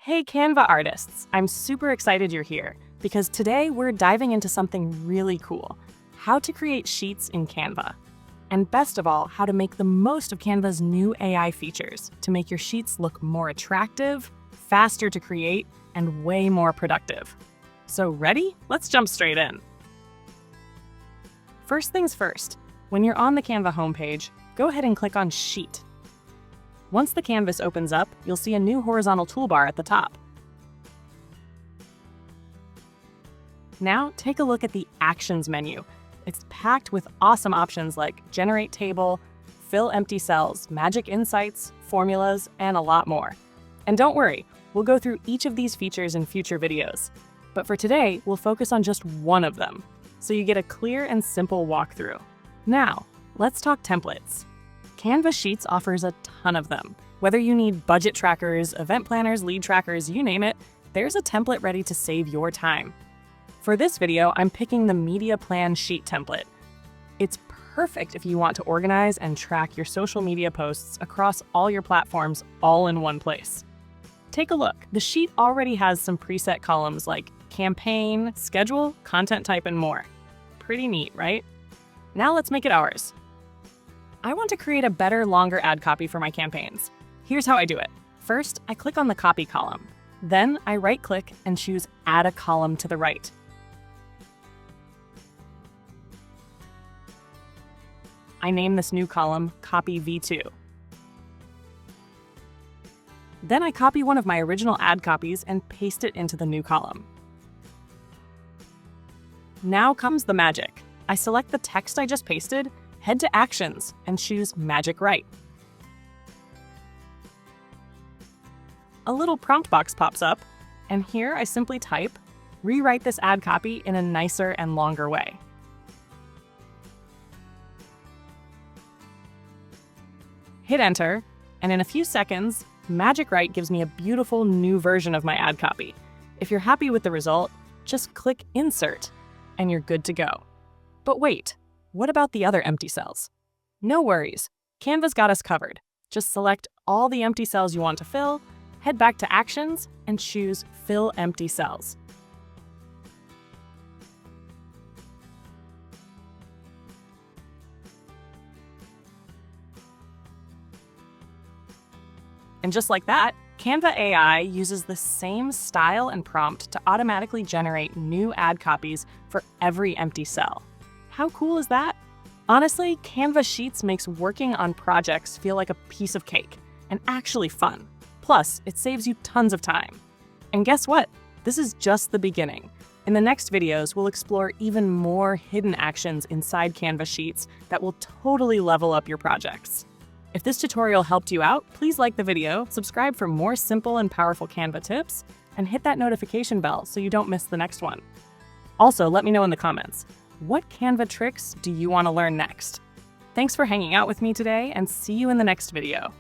Hey Canva artists, I'm super excited you're here because today we're diving into something really cool, how to create sheets in Canva. And best of all, how to make the most of Canva's new AI features to make your sheets look more attractive, faster to create, and way more productive. So ready? Let's jump straight in. First things first, when you're on the Canva homepage, go ahead and click on Sheet. Once the canvas opens up, you'll see a new horizontal toolbar at the top. Now, take a look at the Actions menu. It's packed with awesome options like Generate Table, Fill Empty Cells, Magic Insights, Formulas, and a lot more. And don't worry, we'll go through each of these features in future videos. But for today, we'll focus on just one of them, so you get a clear and simple walkthrough. Now, let's talk templates. Canva Sheets offers a ton of them. Whether you need budget trackers, event planners, lead trackers, you name it, there's a template ready to save your time. For this video, I'm picking the Media Plan Sheet template. It's perfect if you want to organize and track your social media posts across all your platforms all in one place. Take a look. The sheet already has some preset columns like campaign, schedule, content type, and more. Pretty neat, right? Now let's make it ours. I want to create a better, longer ad copy for my campaigns. Here's how I do it. First, I click on the copy column. Then I right-click and choose Add a column to the right. I name this new column Copy V2. Then I copy one of my original ad copies and paste it into the new column. Now comes the magic. I select the text I just pasted, head to Actions, and choose Magic Write. A little prompt box pops up, and here I simply type, rewrite this ad copy in a nicer and longer way. Hit Enter, and in a few seconds, Magic Write gives me a beautiful new version of my ad copy. If you're happy with the result, just click Insert, and you're good to go. But wait, what about the other empty cells? No worries, Canva's got us covered. Just select all the empty cells you want to fill, head back to Actions, and choose Fill Empty Cells. And just like that, Canva AI uses the same style and prompt to automatically generate new ad copies for every empty cell. How cool is that? Honestly, Canva Sheets makes working on projects feel like a piece of cake and actually fun. Plus, it saves you tons of time. And guess what? This is just the beginning. In the next videos, we'll explore even more hidden actions inside Canva Sheets that will totally level up your projects. If this tutorial helped you out, please like the video, subscribe for more simple and powerful Canva tips, and hit that notification bell so you don't miss the next one. Also, let me know in the comments, what Canva tricks do you want to learn next? Thanks for hanging out with me today, and see you in the next video.